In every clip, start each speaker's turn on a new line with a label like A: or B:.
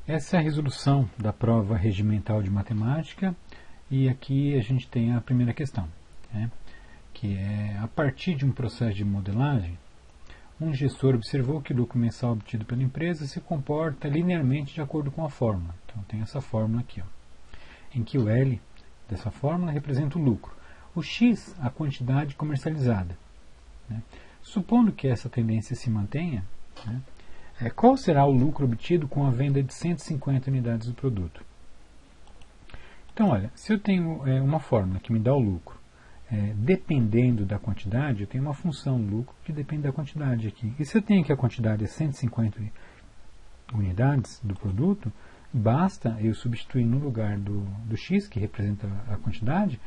A: Essa é a resolução da prova regimental de matemática e aqui a gente tem a primeira questão, né, que é: a partir de um processo de modelagem, um gestor observou que o lucro mensal obtido pela empresa se comporta linearmente de acordo com a fórmula. Então tem essa fórmula aqui, ó, em que o L dessa fórmula representa o lucro, o X a quantidade comercializada, né? Supondo que essa tendência se mantenha, né, qual será o lucro obtido com a venda de 150 unidades do produto? Então, olha, se eu tenho uma fórmula que me dá o lucro, dependendo da quantidade, eu tenho uma função lucro que depende da quantidade aqui. E se eu tenho que a quantidade é 150 unidades do produto, basta eu substituir no lugar do X, que representa a quantidade,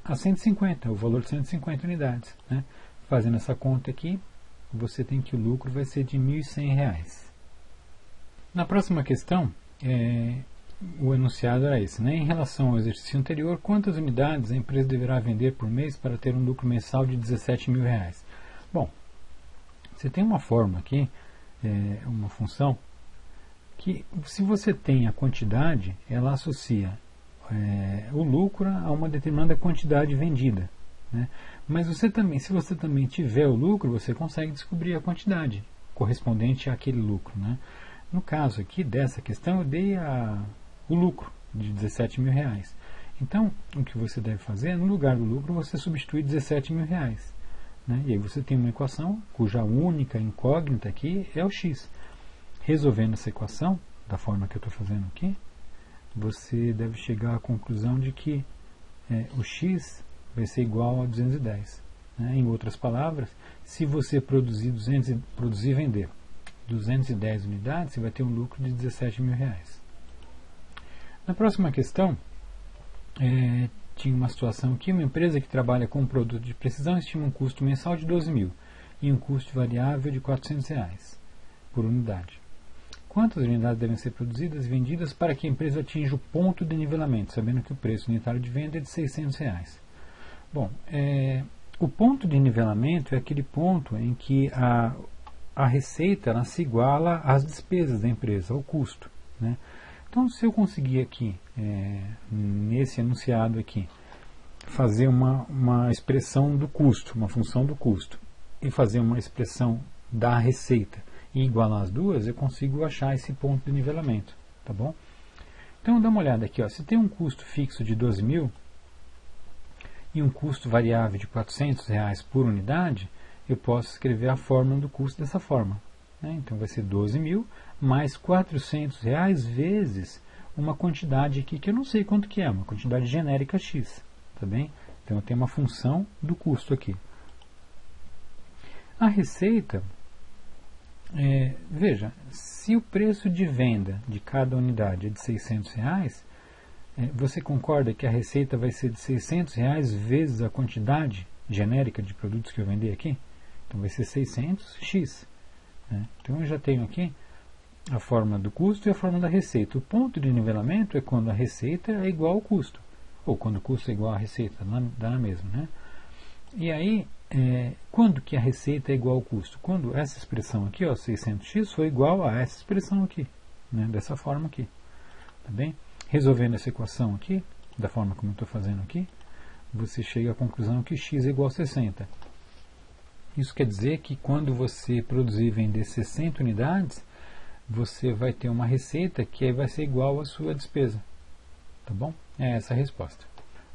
A: a 150, o valor de 150 unidades, né? Fazendo essa conta aqui, você tem que o lucro vai ser de R$ 1.100. Na próxima questão, o enunciado era esse, né? Em relação ao exercício anterior, quantas unidades a empresa deverá vender por mês para ter um lucro mensal de R$ 17.000? Bom, você tem uma fórmula aqui, uma função, que se você tem a quantidade, ela associa o lucro a uma determinada quantidade vendida, né? Mas você também, se você também tiver o lucro, você consegue descobrir a quantidade correspondente àquele lucro, né? No caso aqui dessa questão, eu dei o lucro de R$ 17.000. Então, o que você deve fazer é, no lugar do lucro, você substitui R$ 17.000, né? E aí você tem uma equação cuja única incógnita aqui é o x. Resolvendo essa equação, da forma que eu estou fazendo aqui, você deve chegar à conclusão de que o x vai ser igual a 210. Né? Em outras palavras, se você produzir e vender 210 unidades, você vai ter um lucro de R$ 17.000. Na próxima questão, tinha uma situação aqui: uma empresa que trabalha com um produto de precisão estima um custo mensal de 12.000 e um custo variável de R$ 400 por unidade. Quantas unidades devem ser produzidas e vendidas para que a empresa atinja o ponto de nivelamento, sabendo que o preço unitário de venda é de R$ 600? Bom, o ponto de nivelamento é aquele ponto em que a receita ela se iguala às despesas da empresa, ao custo, né? Então, se eu conseguir aqui, nesse enunciado aqui, fazer uma expressão do custo, uma função do custo, e fazer uma expressão da receita e igualar as duas, eu consigo achar esse ponto de nivelamento, tá bom? Então, dá uma olhada aqui, ó, se tem um custo fixo de 12.000 e um custo variável de R$ 400 por unidade, eu posso escrever a fórmula do custo dessa forma, né? Então vai ser 12.000 mais R$ 400 vezes uma quantidade aqui que eu não sei quanto que é, uma quantidade genérica x, tá bem? Então eu tenho uma função do custo aqui. A receita, veja, se o preço de venda de cada unidade é de R$ 600, você concorda que a receita vai ser de R$ 600 vezes a quantidade genérica de produtos que eu vender aqui? Então vai ser 600x. Né? Então eu já tenho aqui a fórmula do custo e a fórmula da receita. O ponto de nivelamento é quando a receita é igual ao custo, ou quando o custo é igual à receita, dá na mesma, né? E aí, quando que a receita é igual ao custo? Quando essa expressão aqui, ó, 600x, for igual a essa expressão aqui, né? Dessa forma aqui, tá bem? Resolvendo essa equação aqui, da forma como eu estou fazendo aqui, você chega à conclusão que x é igual a 60. Isso quer dizer que quando você produzir e vender 60 unidades, você vai ter uma receita que vai ser igual à sua despesa. Tá bom? É essa a resposta.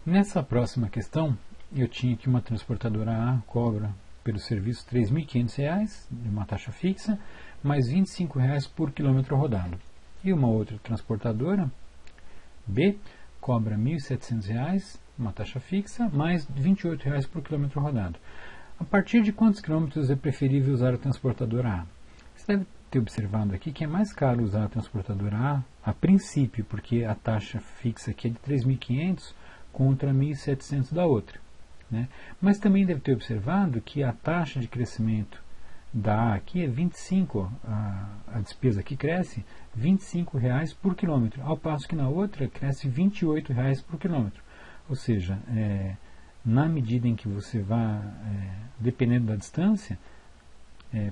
A: Nessa próxima questão, eu tinha aqui uma transportadora A cobra pelo serviço R$ 3.500 de uma taxa fixa, mais R$ 25 por quilômetro rodado. E uma outra transportadora B cobra R$ 1.700, uma taxa fixa, mais R$ 28 por quilômetro rodado. A partir de quantos quilômetros é preferível usar a transportadora A? Você deve ter observado aqui que é mais caro usar a transportadora A princípio, porque a taxa fixa aqui é de 3.500 contra 1.700 da outra, né? Mas também deve ter observado que a taxa de crescimento da A aqui é 25, a despesa aqui cresce R$ 25 por quilômetro, ao passo que na outra cresce R$ 28 por quilômetro. Ou seja, na medida em que você vá, dependendo da distância,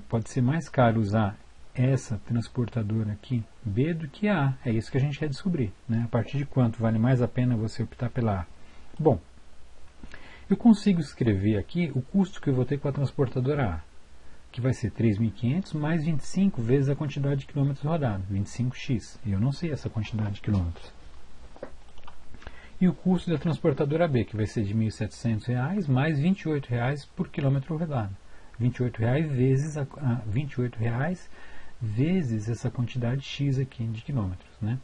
A: pode ser mais caro usar essa transportadora aqui, B, do que a A. É isso que a gente quer descobrir, né? A partir de quanto vale mais a pena você optar pela A? Bom, eu consigo escrever aqui o custo que eu vou ter com a transportadora A, que vai ser 3.500 mais 25 vezes a quantidade de quilômetros rodados, 25x. Eu não sei essa quantidade de quilômetros. E o custo da transportadora B, que vai ser de R$ 1.700 mais R$ 28 por quilômetro rodado. R$ 28 vezes vezes essa quantidade x aqui de quilômetros, né?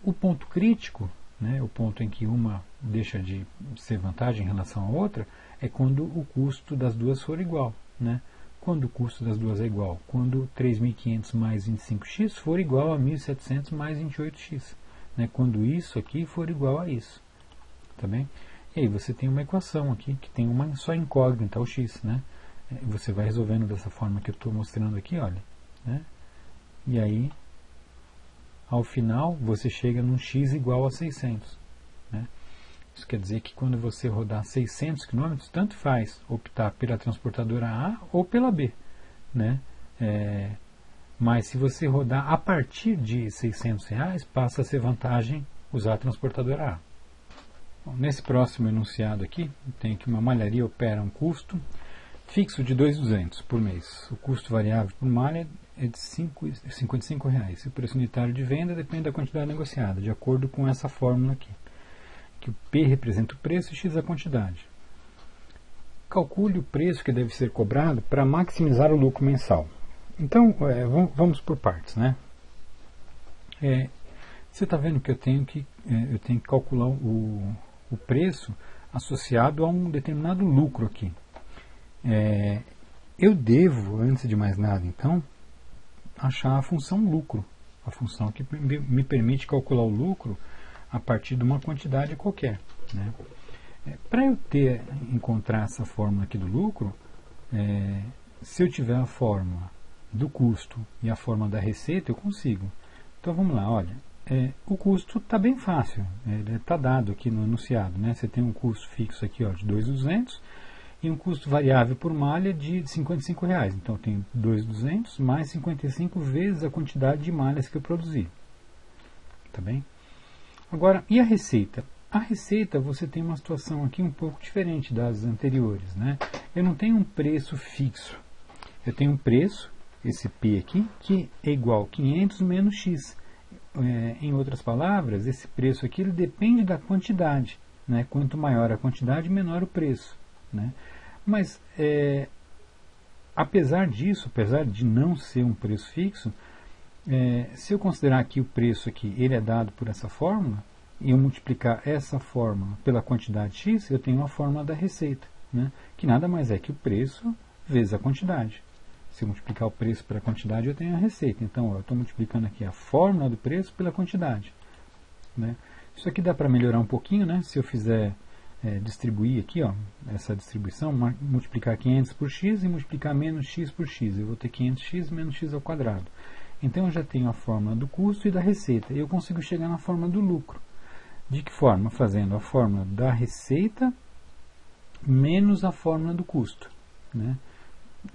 A: O ponto crítico, né, o ponto em que uma deixa de ser vantagem em relação à outra, é quando o custo das duas for igual, né? Quando o custo das duas é igual, quando 3.500 mais 25x for igual a 1.700 mais 28x, né? Quando isso aqui for igual a isso, tá bem? E aí você tem uma equação aqui que tem uma só incógnita, o x, né? Você vai resolvendo dessa forma que eu estou mostrando aqui, olha, né? E aí, ao final, você chega num x igual a 600, né? Isso quer dizer que quando você rodar 600 km, tanto faz optar pela transportadora A ou pela B, né? Mas se você rodar a partir de R$600, passa a ser vantagem usar a transportadora A. Bom, nesse próximo enunciado aqui, tem que uma malharia opera um custo fixo de 2.200 por mês. O custo variável por malha é de R$ 55. O preço unitário de venda depende da quantidade negociada, de acordo com essa fórmula aqui, que o P representa o preço e X a quantidade. Calcule o preço que deve ser cobrado para maximizar o lucro mensal. Então, vamos por partes, né? Você está vendo que eu tenho que calcular o preço associado a um determinado lucro aqui. Eu devo, antes de mais nada, então, achar a função lucro, a função que me permite calcular o lucro a partir de uma quantidade qualquer, né? Para eu encontrar essa fórmula aqui do lucro, se eu tiver a fórmula do custo e a fórmula da receita, eu consigo. Então vamos lá, olha, o custo está bem fácil, está dado aqui no enunciado, né? Você tem um custo fixo aqui, ó, de 2.200 e um custo variável por malha de R$ 55. Então eu tenho 2.200 mais 55 vezes a quantidade de malhas que eu produzi. Tá bem? Agora, e a receita? A receita, você tem uma situação aqui um pouco diferente das anteriores, né? Eu não tenho um preço fixo. Eu tenho um preço, esse P aqui, que é igual a 500 menos X. Em outras palavras, esse preço aqui ele depende da quantidade, né? Quanto maior a quantidade, menor o preço, né? Mas, apesar disso, apesar de não ser um preço fixo, se eu considerar que o preço aqui ele é dado por essa fórmula, e eu multiplicar essa fórmula pela quantidade x, eu tenho a fórmula da receita, né? Que nada mais é que o preço vezes a quantidade. Se eu multiplicar o preço pela quantidade, eu tenho a receita. Então, eu estou multiplicando aqui a fórmula do preço pela quantidade, né? Isso aqui dá para melhorar um pouquinho, né? Se eu fizer distribuir aqui, ó, essa distribuição, multiplicar 500 por x e multiplicar menos x por x. Eu vou ter 500x menos x ao quadrado. Então, eu já tenho a fórmula do custo e da receita. E eu consigo chegar na fórmula do lucro. De que forma? Fazendo a fórmula da receita menos a fórmula do custo, né?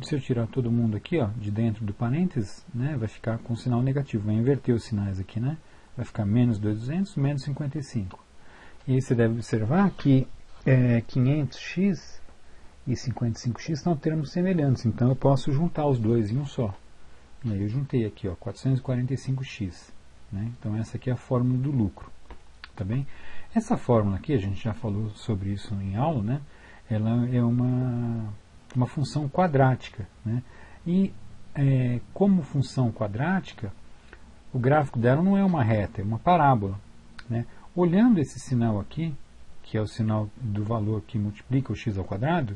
A: Se eu tirar todo mundo aqui, ó, de dentro do parênteses, né, vai ficar com sinal negativo. Vai inverter os sinais aqui, né? Vai ficar menos 2.200 menos 55. E aí você deve observar que 500x e 55x são termos semelhantes. Então eu posso juntar os dois em um só. E aí eu juntei aqui, ó, 445x, né? Então essa aqui é a fórmula do lucro. Tá bem? Essa fórmula aqui, a gente já falou sobre isso em aula, né? Ela é uma função quadrática, né? E como função quadrática, o gráfico dela não é uma reta, é uma parábola, né? Olhando esse sinal aqui, que é o sinal do valor que multiplica o x ao quadrado,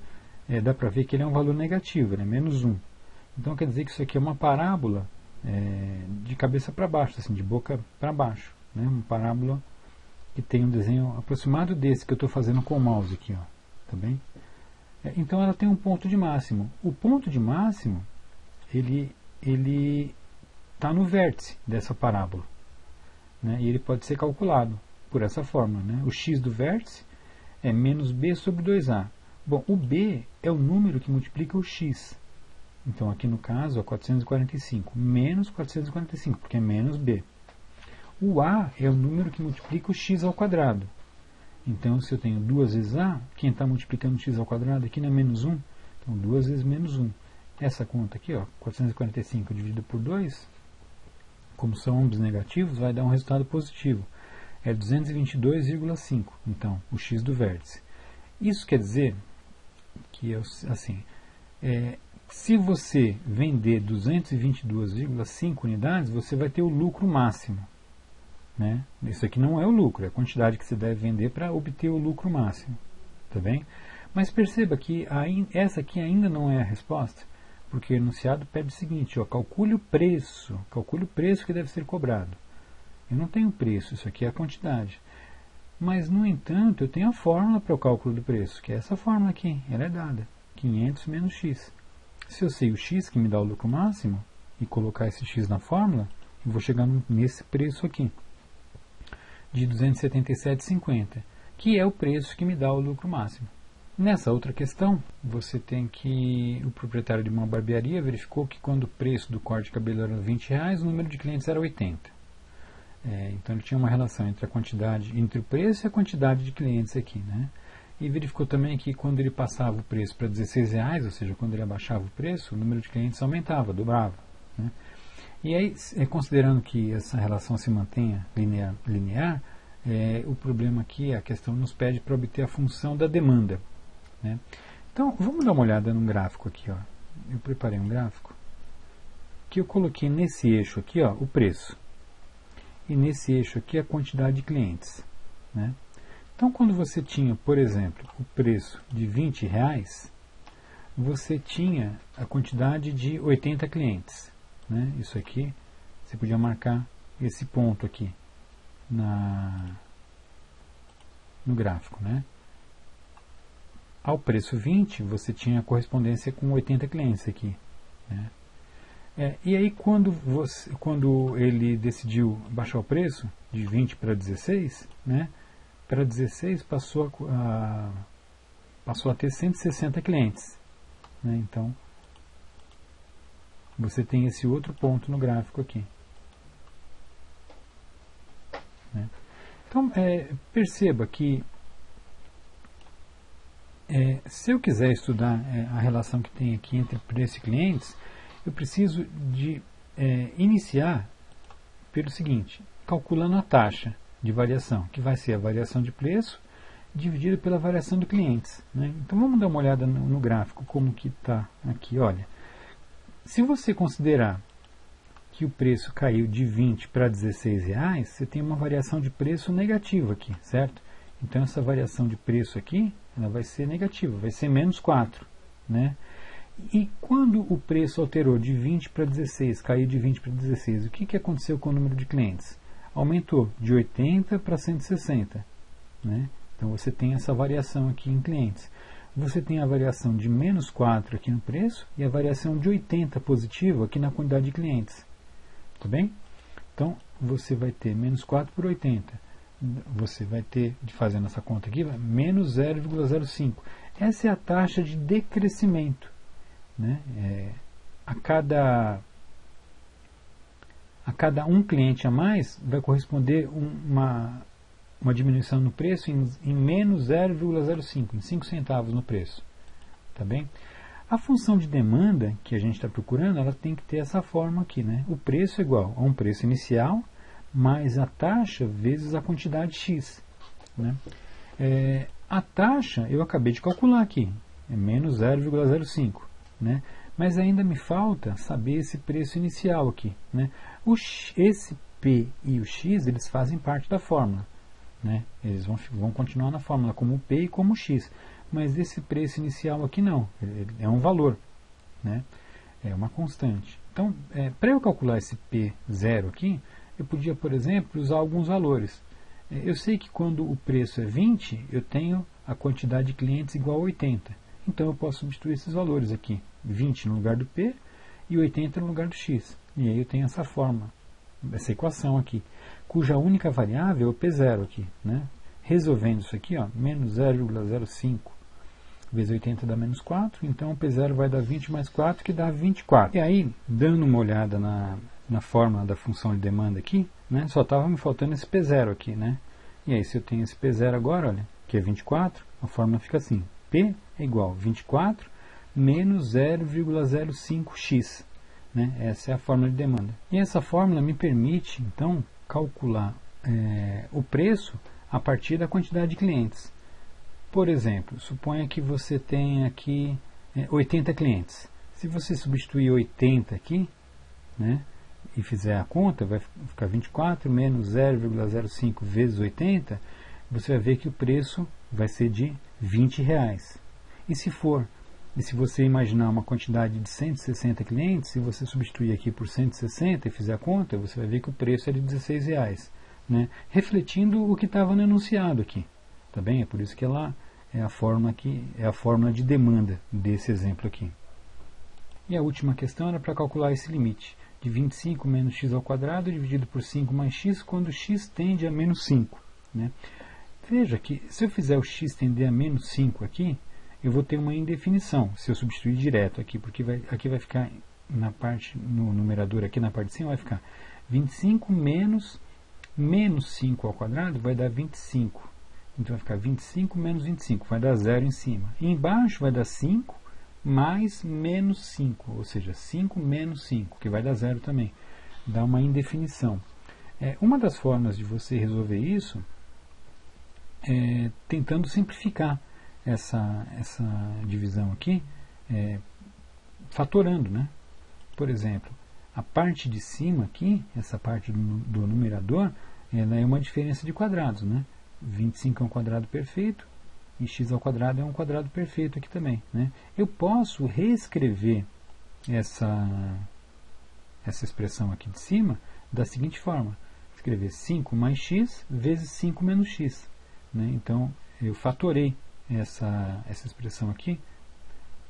A: dá para ver que ele é um valor negativo, ele é menos 1. Então quer dizer que isso aqui é uma parábola de cabeça para baixo, assim, de boca para baixo, né? Uma parábola que tem um desenho aproximado desse que eu estou fazendo com o mouse aqui, ó, tá bem? Então ela tem um ponto de máximo. O ponto de máximo, ele está no vértice dessa parábola, né? E ele pode ser calculado por essa fórmula, né? O x do vértice é menos b sobre 2a. Bom, o b é o número que multiplica o x, Então, aqui no caso, é 445 menos 445, porque é menos b. O a é o número que multiplica o x ao quadrado. Então, se eu tenho 2 vezes a, quem está multiplicando x ao quadrado aqui não é menos 1. Então, 2 vezes menos 1. Essa conta aqui, ó, 445 dividido por 2, como são ambos negativos, vai dar um resultado positivo. É 222,5. Então, o x do vértice. Isso quer dizer que, assim, se você vender 222,5 unidades, você vai ter o lucro máximo. Né? Isso aqui não é o lucro, é a quantidade que você deve vender para obter o lucro máximo. Tá bem? Mas perceba que essa aqui ainda não é a resposta, porque o enunciado pede o seguinte, ó, calcule o preço que deve ser cobrado. Eu não tenho preço, isso aqui é a quantidade. Mas, no entanto, eu tenho a fórmula para o cálculo do preço, que é essa fórmula aqui, ela é dada, 500 menos x. Se eu sei o x, que me dá o lucro máximo, e colocar esse x na fórmula, eu vou chegar nesse preço aqui, de 277,50, que é o preço que me dá o lucro máximo. Nessa outra questão, você tem que o proprietário de uma barbearia verificou que quando o preço do corte de cabelo era R$20, o número de clientes era 80. Então ele tinha uma relação entre o preço e a quantidade de clientes aqui, né? E verificou também que quando ele passava o preço para R$16, ou seja, quando ele abaixava o preço, o número de clientes aumentava, dobrava, né? E aí, considerando que essa relação se mantenha linear, o problema aqui, a questão nos pede para obter a função da demanda, né? Então, vamos dar uma olhada num gráfico aqui, ó. Eu preparei um gráfico que eu coloquei nesse eixo aqui, ó, o preço. E nesse eixo aqui a quantidade de clientes, né? Então, quando você tinha, por exemplo, o preço de R$20, você tinha a quantidade de 80 clientes, né? Isso aqui, você podia marcar esse ponto aqui no gráfico, né? Ao preço 20, você tinha a correspondência com 80 clientes aqui, né? E aí, quando ele decidiu baixar o preço de 20 para 16, né, para 16 passou a ter 160 clientes. Né, então, você tem esse outro ponto no gráfico aqui. Né. Então, perceba que se eu quiser estudar a relação que tem aqui entre preço e clientes, eu preciso de iniciar pelo seguinte, calculando a taxa de variação, que vai ser a variação de preço dividida pela variação de clientes. Né? Então vamos dar uma olhada no gráfico, como que está aqui. Olha, se você considerar que o preço caiu de 20 para 16 reais, você tem uma variação de preço negativa aqui, certo? Então essa variação de preço aqui, ela vai ser negativa, vai ser menos 4, né? E quando o preço alterou de 20 para 16, caiu de 20 para 16, o que aconteceu com o número de clientes? Aumentou de 80 para 160. Né? Então você tem essa variação aqui em clientes. Você tem a variação de menos 4 aqui no preço e a variação de 80 positivo aqui na quantidade de clientes. Tá bem? Então você vai ter menos 4 por 80. Você vai ter, fazendo essa conta aqui, menos 0,05. Essa é a taxa de decrescimento. Né? A cada um cliente a mais vai corresponder uma diminuição no preço em menos 0,05, em 5 centavos no preço. Tá bem? A função de demanda que a gente está procurando, ela tem que ter essa forma aqui. Né? O preço é igual a um preço inicial mais a taxa vezes a quantidade X. Né? A taxa eu acabei de calcular aqui, é menos 0,05. Né? Mas ainda me falta saber esse preço inicial aqui. Né? Esse P e o X, eles fazem parte da fórmula. Né? Eles vão continuar na fórmula como P e como X. Mas esse preço inicial aqui não, é um valor. Né? É uma constante. Então, para eu calcular esse P0 aqui, eu podia, por exemplo, usar alguns valores. Eu sei que quando o preço é 20, eu tenho a quantidade de clientes igual a 80. Então eu posso substituir esses valores aqui, 20 no lugar do P e 80 no lugar do X. E aí eu tenho essa forma, essa equação aqui, cuja única variável é o P0 aqui. Né? Resolvendo isso aqui, ó, menos 0,05 vezes 80 dá menos 4, então o P0 vai dar 20 mais 4, que dá 24. E aí, dando uma olhada na fórmula da função de demanda aqui, né, só estava me faltando esse P0 aqui, né? E aí, se eu tenho esse P0 agora, olha, que é 24, a fórmula fica assim, P é igual a 24 menos 0,05x. Né? Essa é a fórmula de demanda. E essa fórmula me permite, então, calcular o preço a partir da quantidade de clientes. Por exemplo, suponha que você tenha aqui 80 clientes. Se você substituir 80 aqui, né, e fizer a conta, vai ficar 24 menos 0,05 vezes 80, você vai ver que o preço vai ser de R$20. E se você imaginar uma quantidade de 160 clientes, se você substituir aqui por 160 e fizer a conta, você vai ver que o preço é de R$16, né? Refletindo o que estava no enunciado aqui. Tá bem? É por isso que ela é a fórmula de demanda desse exemplo aqui. E a última questão era para calcular esse limite de 25 menos x ao quadrado dividido por 5 mais x, quando x tende a menos 5. Né? Veja que se eu fizer o x tender a menos 5 aqui, eu vou ter uma indefinição, se eu substituir direto aqui, porque aqui vai ficar na parte, no numerador aqui na parte de cima, vai ficar 25 menos 5 ao quadrado vai dar 25. Então vai ficar 25 menos 25, vai dar 0 em cima. E embaixo vai dar 5 mais menos 5, ou seja, 5 menos 5, que vai dar 0 também. Dá uma indefinição. Uma das formas de você resolver isso é tentando simplificar essa divisão aqui, fatorando, né? Por exemplo, a parte de cima aqui, essa parte do numerador, ela é uma diferença de quadrados, né? 25 é um quadrado perfeito e x ao quadrado é um quadrado perfeito aqui também, né? Eu posso reescrever essa expressão aqui de cima da seguinte forma: escrever 5 mais x vezes 5 menos x, né? Então eu fatorei essa expressão aqui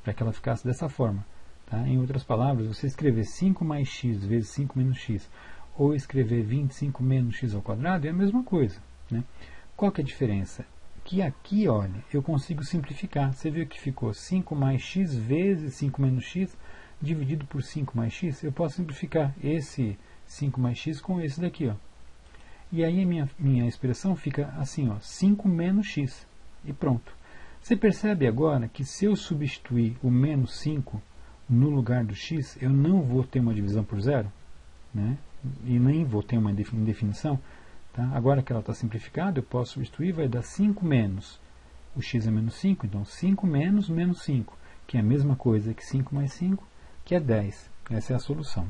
A: para que ela ficasse dessa forma. Tá? Em outras palavras, você escrever 5 mais x vezes 5 menos x ou escrever 25 menos x ao quadrado é a mesma coisa. Né? Qual que é a diferença? Que aqui, olha, eu consigo simplificar. Você viu que ficou 5 mais x vezes 5 menos x dividido por 5 mais x. Eu posso simplificar esse 5 mais x com esse daqui. Ó. E aí a minha expressão fica assim, ó, 5 menos x. E pronto. Você percebe agora que se eu substituir o menos 5 no lugar do x, eu não vou ter uma divisão por zero, né? E nem vou ter uma indefinição. Tá? Agora que ela está simplificada, eu posso substituir, vai dar 5 menos. O x é menos 5, então 5 menos menos 5, que é a mesma coisa que 5 mais 5, que é 10. Essa é a solução.